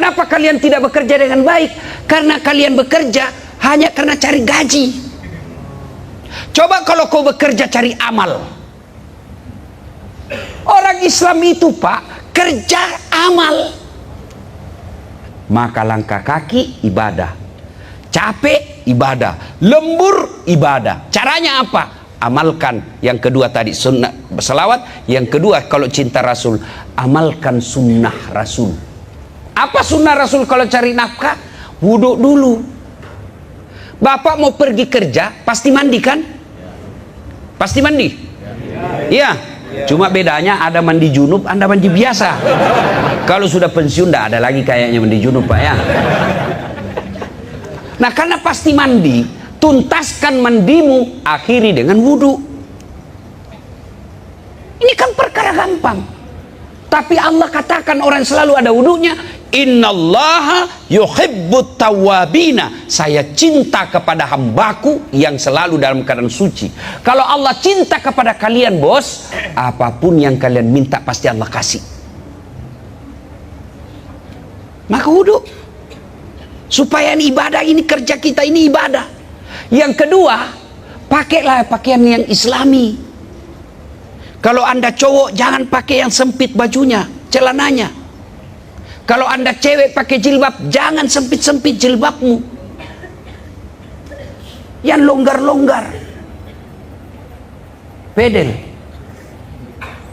Kenapa kalian tidak bekerja dengan baik? Karena kalian bekerja hanya karena cari gaji. Coba kalau kau bekerja cari amal. Orang Islam itu Pak, kerja amal. Maka langkah kaki ibadah, capek ibadah, lembur ibadah. Caranya apa? Amalkan yang kedua tadi, sunnah selawat. Yang kedua, kalau cinta Rasul, amalkan sunnah Rasul. Apa sunnah Rasul kalau cari nafkah? Wudhu dulu. Bapak mau pergi kerja, pasti mandi kan? Pasti mandi? Iya. Cuma bedanya ada mandi junub, Anda mandi biasa. Kalau sudah pensiun, tidak ada lagi kayaknya mandi junub Pak ya. Nah karena pasti mandi, tuntaskan mandimu, akhiri dengan wudhu. Ini kan perkara gampang. Tapi Allah katakan orang selalu ada wudhunya. Innallaha yuhibbut tawwabina. Saya cinta kepada hambaku yang selalu dalam keadaan suci. Kalau Allah cinta kepada kalian bos, apapun yang kalian minta pasti Allah kasih. Maka wudhu, supaya ibadah ini, kerja kita ini ibadah. Yang kedua, pakailah pakaian yang islami. Kalau Anda cowok, jangan pakai yang sempit bajunya, celananya. Kalau Anda cewek pakai jilbab, jangan sempit-sempit jilbabmu. Yang longgar-longgar. Pedal.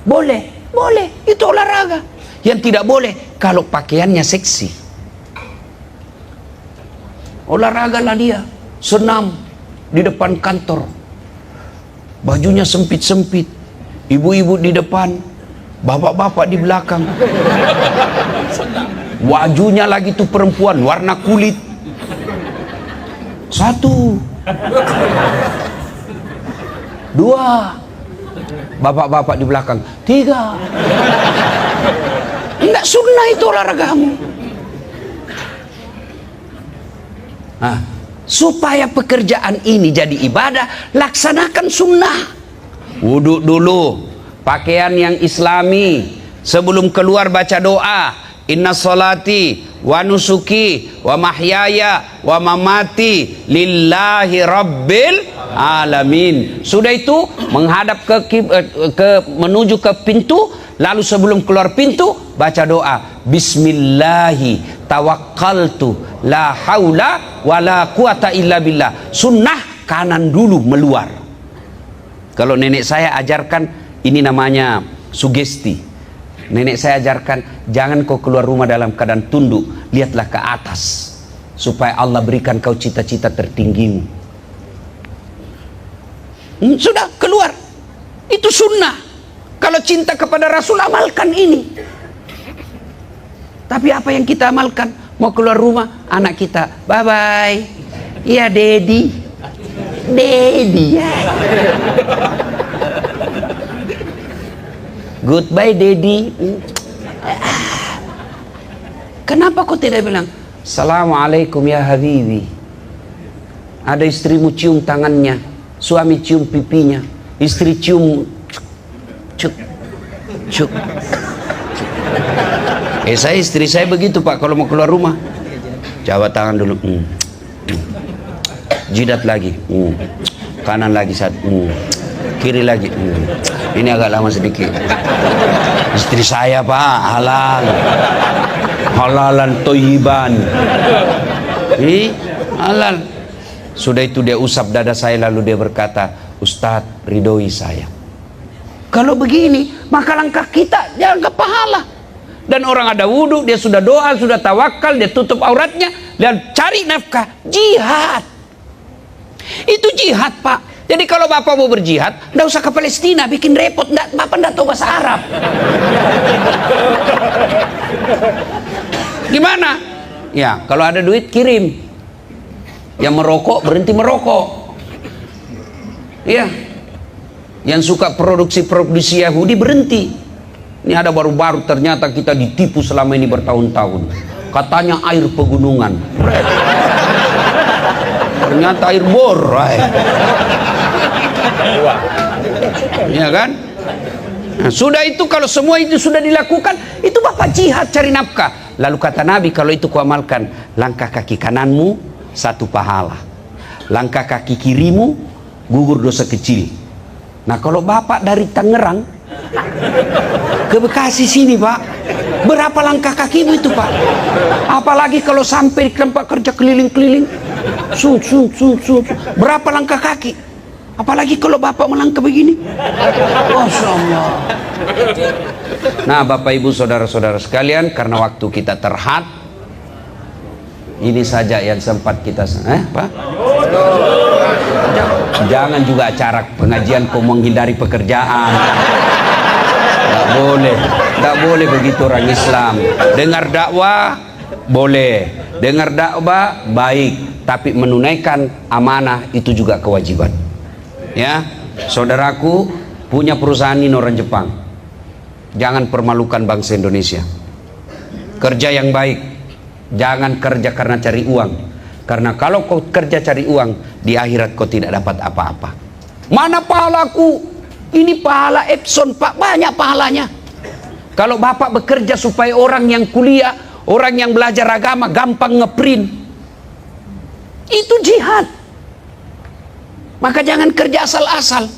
Boleh, boleh, itu olahraga. Yang tidak boleh, kalau pakaiannya seksi. Olahragalah dia. Senam di depan kantor, bajunya sempit-sempit, ibu-ibu di depan, bapak-bapak di belakang, wajunya lagi tuh perempuan warna kulit. Satu, dua, bapak-bapak di belakang. Tiga. Enggak sunnah itu olahragamu. Nah, supaya pekerjaan ini jadi ibadah, laksanakan sunnah. Wudhu dulu, pakaian yang islami. Sebelum keluar baca doa, inna solati wa nusuki wa mahyaya wa mamati lillahi rabbil alamin. Sudah itu menghadap menuju ke pintu. Lalu sebelum keluar pintu, baca doa, bismillahi tawakkaltu la haula wala quwata illa billah. Sunnah kanan dulu meluar. Kalau nenek saya ajarkan, ini namanya sugesti. Nenek saya ajarkan, jangan kau keluar rumah dalam keadaan tunduk, lihatlah ke atas, supaya Allah berikan kau cita-cita tertinggimu. Sudah keluar, itu sunnah. Kalau cinta kepada Rasul, amalkan ini. Tapi apa yang kita amalkan? Mau keluar rumah, anak kita, bye-bye. Iya, Dedi. Dedi ya. Goodbye, Dedi. Kenapa kau tidak bilang, Assalamualaikum ya Habibi. Ada istrimu cium tangannya, suami cium pipinya, istri cium cuk, cuk. Istri saya begitu Pak, kalau mau keluar rumah, jabat tangan dulu, jidat lagi, kanan lagi satu, kiri lagi, ini agak lama sedikit. Istri saya Pak, halal, halalan toyiban, ini halal. Sudah itu dia usap dada saya, lalu dia berkata, Ustadz ridhoi saya. Kalau begini, maka langkah kita jangan ke pahala. Dan orang ada wudhu, dia sudah doa, sudah tawakal, dia tutup auratnya, dan cari nafkah. Jihad. Itu jihad Pak. Jadi kalau Bapak mau berjihad, nggak usah ke Palestina, bikin repot. Bapak nggak tahu bahasa Arab. Gimana? Ya, kalau ada duit kirim. Yang merokok berhenti merokok. Iya. Yang suka produksi Yahudi berhenti. Ini ada baru-baru, ternyata kita ditipu selama ini bertahun-tahun. Katanya air pegunungan, ternyata air bor. Ya kan? Nah, sudah itu, kalau semua itu sudah dilakukan, itu Bapak jihad cari nafkah. Lalu kata Nabi, kalau itu kau amalkan, langkah kaki kananmu 1 pahala, langkah kaki kirimu gugur dosa kecil. Nah kalau bapak dari Tangerang ke Bekasi sini pak, berapa langkah kakimu itu pak? Apalagi kalau sampai di tempat kerja keliling-keliling, berapa langkah kaki? Apalagi kalau bapak melangkah begini. Masya Allah. Nah bapak ibu saudara-saudara sekalian, karena waktu kita terhad, ini saja yang sempat kita Pak? Jangan juga acara pengajian kau menghindari pekerjaan. Tidak boleh, tidak boleh begitu orang Islam. Dengar dakwah boleh, dengar dakwah baik, tapi menunaikan amanah itu juga kewajiban. Ya, saudaraku punya perusahaan ini orang Jepang. Jangan permalukan bangsa Indonesia. Kerja yang baik, jangan kerja karena cari uang. Karena kalau kau kerja cari uang, di akhirat kau tidak dapat apa-apa. Mana pahalaku? Ini pahala Epson pak, banyak pahalanya. Kalau bapak bekerja supaya orang yang kuliah, orang yang belajar agama gampang ngeprint, itu jihad. Maka jangan kerja asal-asal.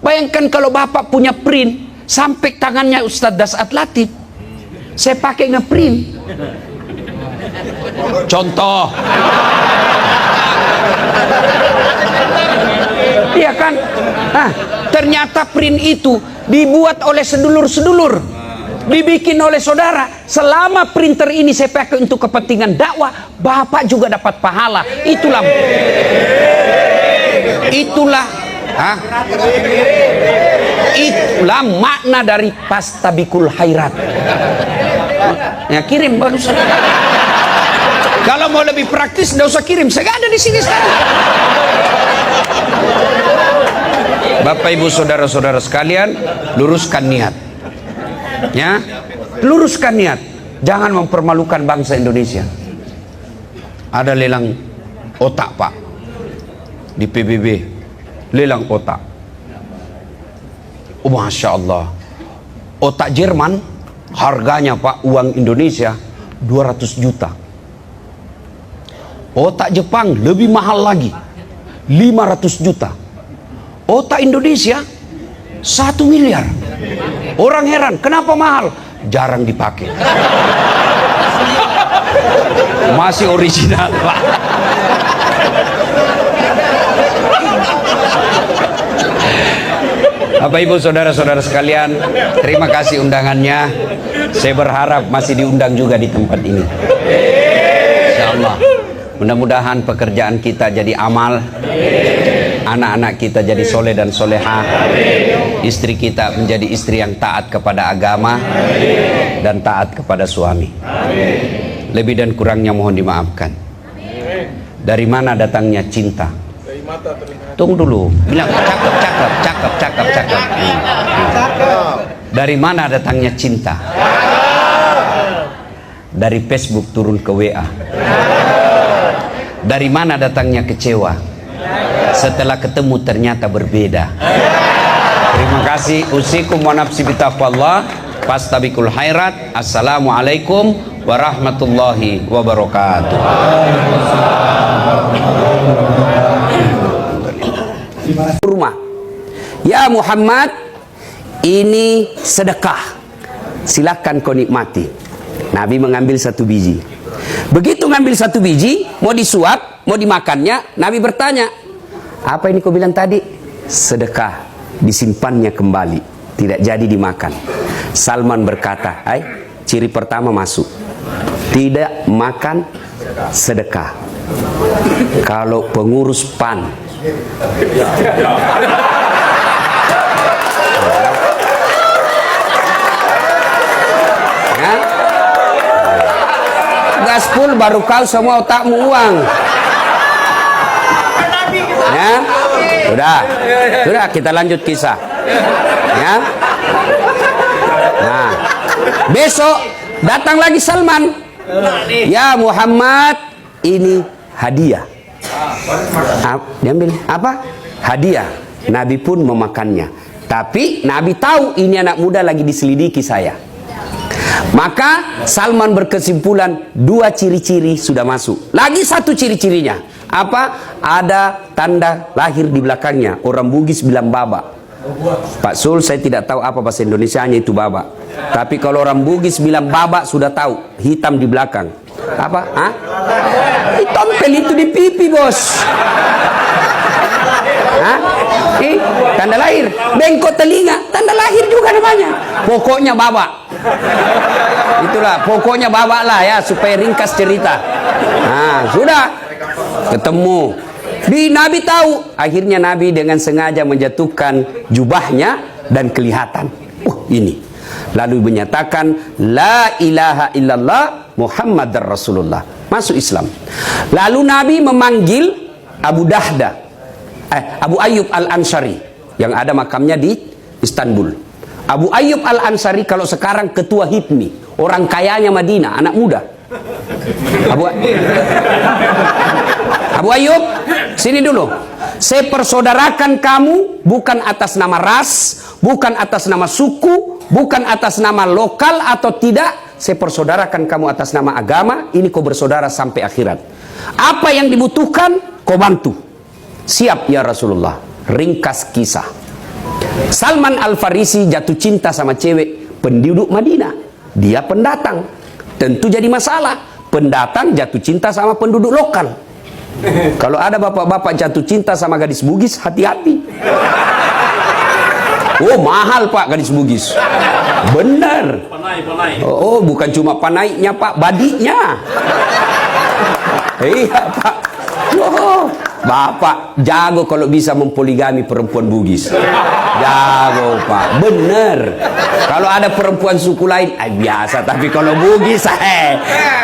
Bayangkan kalau bapak punya print sampai tangannya Ustadz Dasat Latif, saya pakai ngeprint. Contoh, iya kan? Nah, ternyata print itu dibuat oleh sedulur-sedulur, dibikin oleh saudara. Selama printer ini saya pakai untuk kepentingan dakwah, bapak juga dapat pahala. Itulah makna dari pastabikul khairat. Ya kirim bagus. Kalau mau lebih praktis, tidak usah kirim. Saya ada di sini sekarang. Bapak ibu saudara-saudara sekalian, luruskan niat. Ya, luruskan niat. Jangan mempermalukan bangsa Indonesia. Ada lelang otak pak di PBB, lelang otak. Oh, Masya Allah, otak Jerman harganya pak uang Indonesia 200 juta. Otak Jepang lebih mahal lagi, 500 juta. Otak Indonesia 1 miliar. Orang heran, kenapa mahal? Jarang dipakai. Masih original pak. Bapak ibu saudara-saudara sekalian, terima kasih undangannya. Saya berharap masih diundang juga di tempat ini, insyaallah. Mudah-mudahan pekerjaan kita jadi amal, anak-anak kita jadi soleh dan soleha, istri kita menjadi istri yang taat kepada agama dan taat kepada suami. Lebih dan kurangnya mohon dimaafkan. Dari mana datangnya cinta? Tunggu dulu, bilang cakep. Dari mana datangnya cinta? Dari Facebook turun ke WA. Dari mana datangnya kecewa? Setelah ketemu ternyata berbeda. Terima kasih. Usikum wa nafsi bitaqwallah. Fastabikul khairat. Assalamualaikum warahmatullahi wabarakatuh. Rumah. Ya Muhammad, ini sedekah. Silakan kau nikmati. Nabi mengambil 1 biji. Begitu ngambil 1 biji, mau disuap, mau dimakannya, Nabi bertanya, apa ini kau bilang tadi? Sedekah, disimpannya kembali, tidak jadi dimakan. Salman berkata, ciri pertama masuk, tidak makan sedekah. Kalau pengurus PAN ya, gaspol baru kau semua otakmu uang. Ya, sudah kita lanjut kisah. Ya, nah besok datang lagi Salman. Ya Muhammad, ini hadiah. Diambil apa? Hadiah. Nabi pun memakannya. Tapi Nabi tahu ini anak muda lagi diselidiki saya. Maka Salman berkesimpulan 2 ciri-ciri sudah masuk. Lagi 1 ciri-cirinya. Apa? Ada tanda lahir di belakangnya. Orang Bugis bilang baba. Pak Sul, saya tidak tahu apa bahasa Indonesianya itu baba. Tapi kalau orang Bugis bilang baba sudah tahu. Hitam di belakang. Apa? Hah? Tompel itu di pipi, bos. Hah? Tanda lahir. Bengkok telinga, tanda lahir juga namanya. Pokoknya baba. Itulah, pokoknya baba lah ya, supaya ringkas cerita. Nah, sudah ketemu. Nabi tahu. Akhirnya Nabi dengan sengaja menjatuhkan jubahnya dan kelihatan. Ini. Lalu menyatakan la ilaha illallah Muhammadar Rasulullah. Masuk Islam. Lalu Nabi memanggil Abu Ayyub Al-Ansari yang ada makamnya di Istanbul. Abu Ayyub Al-Ansari kalau sekarang ketua HIPMI, orang kayanya Madinah, anak muda. Abu Ayyub, sini dulu. Saya persaudarakan kamu bukan atas nama ras, bukan atas nama suku, bukan atas nama lokal atau tidak. Saya persaudarakan kamu atas nama agama. Ini kau bersaudara sampai akhirat. Apa yang dibutuhkan, kau bantu. Siap ya Rasulullah. Ringkas kisah. Salman Al-Farisi jatuh cinta sama cewek penduduk Madinah. Dia pendatang. Tentu jadi masalah. Pendatang jatuh cinta sama penduduk lokal. Kalau ada bapak-bapak jatuh cinta sama gadis Bugis, hati-hati. Oh, mahal Pak gadis Bugis. Benar. Oh, bukan cuma panaiknya Pak, badinya. Iya Pak. Oh, Bapak jago kalau bisa mempoligami perempuan Bugis. Jago Pak, bener. Kalau ada perempuan suku lain, biasa. Tapi kalau Bugis,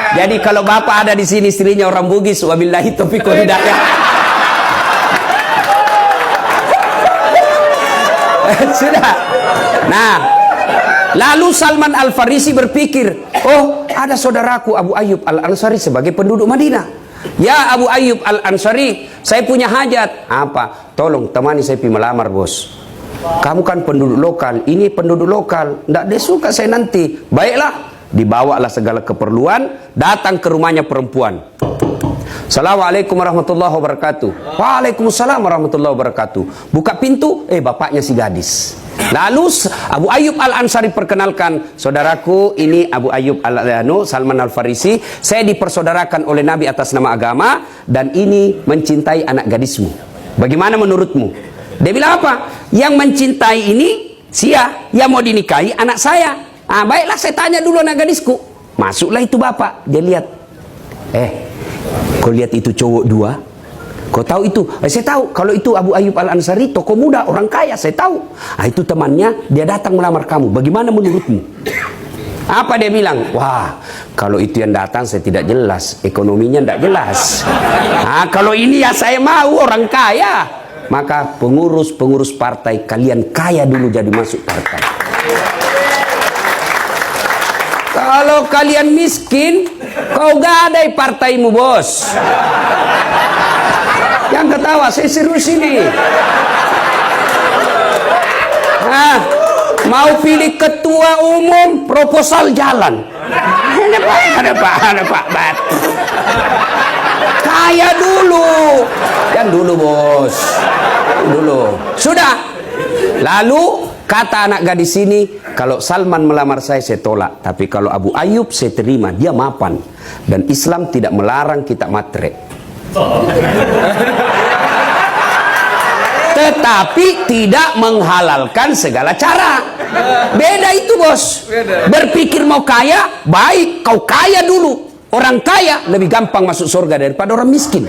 Jadi kalau Bapak ada di sini istrinya orang Bugis, wabillahi taufiq wal hidayah. Sudah. Nah, lalu Salman Al-Farisi berpikir, oh ada saudaraku Abu Ayyub Al-Ansari sebagai penduduk Madinah. Ya Abu Ayyub Al-Ansari, saya punya hajat. Apa? Tolong temani saya pergi melamar, bos. Kamu kan penduduk lokal, ini penduduk lokal. Tidak dia suka saya nanti. Baiklah, dibawalah segala keperluan, datang ke rumahnya perempuan. Assalamualaikum warahmatullahi wabarakatuh. Waalaikumsalam warahmatullahi wabarakatuh. Buka pintu, bapaknya si gadis. Lalu Abu Ayyub Al-Ansari perkenalkan, saudaraku ini Abu Ayyub Salman Al-Farisi. Saya dipersaudarakan oleh Nabi atas nama agama dan ini mencintai anak gadismu. Bagaimana menurutmu? Dia bilang apa? Yang mencintai ini yang mau dinikahi anak saya. Baiklah saya tanya dulu anak gadisku. Masuklah itu bapak. Dia lihat. Kau lihat itu cowok 2? Kau tahu itu? Saya tahu. Kalau itu Abu Ayyub Al-Ansari, tokoh muda, orang kaya, saya tahu. Itu temannya, dia datang melamar kamu. Bagaimana menurutmu? Apa dia bilang? Wah, kalau itu yang datang saya tidak jelas. Ekonominya tidak jelas. Kalau ini ya saya mau, orang kaya. Maka pengurus partai, kalian kaya dulu jadi masuk partai. Kalau kalian miskin, kau gadai partaimu, bos. Yang ketawa, saya serius ini. Mau pilih ketua umum, proposal jalan. Ada pak. Kaya dulu. Kan dulu, bos. Dulu. Sudah. Lalu kata anak gadis ini, kalau Salman melamar saya tolak. Tapi kalau Abu Ayyub saya terima, dia mapan. Dan Islam tidak melarang kita matre. Tetapi tidak menghalalkan segala cara. Beda itu, bos. Berpikir mau kaya, baik kau kaya dulu. Orang kaya lebih gampang masuk surga daripada orang miskin.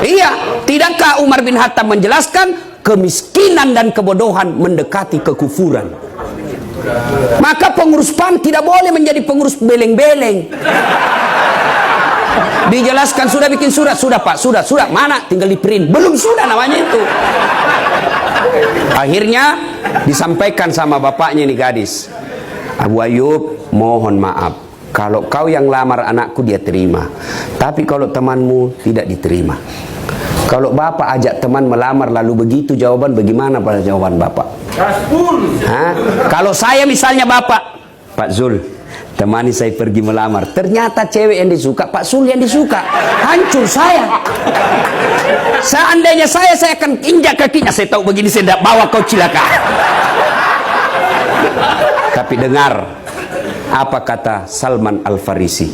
Iya, tidakkah Umar bin Khattab menjelaskan kemiskinan dan kebodohan mendekati kekufuran? Maka pengurus PAN tidak boleh menjadi pengurus beleng-beleng. Dijelaskan sudah bikin surat, sudah Pak, sudah, mana? Tinggal di print, belum sudah namanya itu. Akhirnya disampaikan sama bapaknya ini gadis, Abu Ayyub, mohon maaf, kalau kau yang lamar anakku dia terima, tapi kalau temanmu tidak diterima. Kalau bapak ajak teman melamar lalu begitu jawaban, bagaimana pada jawaban bapak? Kalau saya misalnya bapak, Pak Zul, temani saya pergi melamar. Ternyata cewek yang disuka, Pak Zul yang disuka. Hancur saya. Seandainya saya akan injak kakinya. Saya tahu begini, saya tidak bawa kau cilaka. Tapi dengar apa kata Salman Al-Farisi.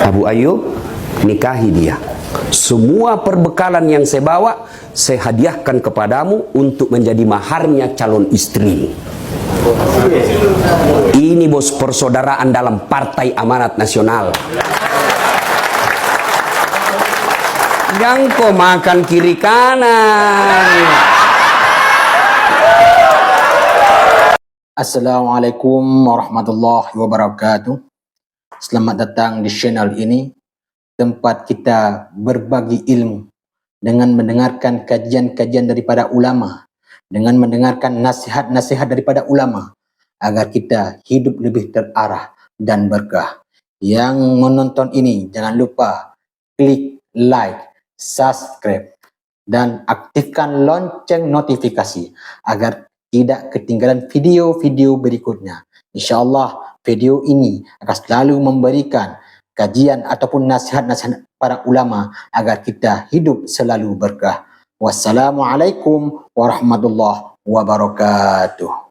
Abu Ayyub, nikahi dia. Semua perbekalan yang saya bawa, saya hadiahkan kepadamu untuk menjadi maharnya calon istri. Ini bos persaudaraan dalam Partai Amanat Nasional. Jangan kau makan kiri kanan. Assalamualaikum warahmatullahi wabarakatuh. Selamat datang di channel ini, tempat kita berbagi ilmu dengan mendengarkan kajian-kajian daripada ulama, dengan mendengarkan nasihat-nasihat daripada ulama, agar kita hidup lebih terarah dan berkah. Yang menonton ini jangan lupa klik like, subscribe, dan aktifkan lonceng notifikasi agar tidak ketinggalan video-video berikutnya. InsyaAllah video ini akan selalu memberikan kajian ataupun nasihat-nasihat para ulama agar kita hidup selalu berkah. Wassalamualaikum warahmatullahi wabarakatuh.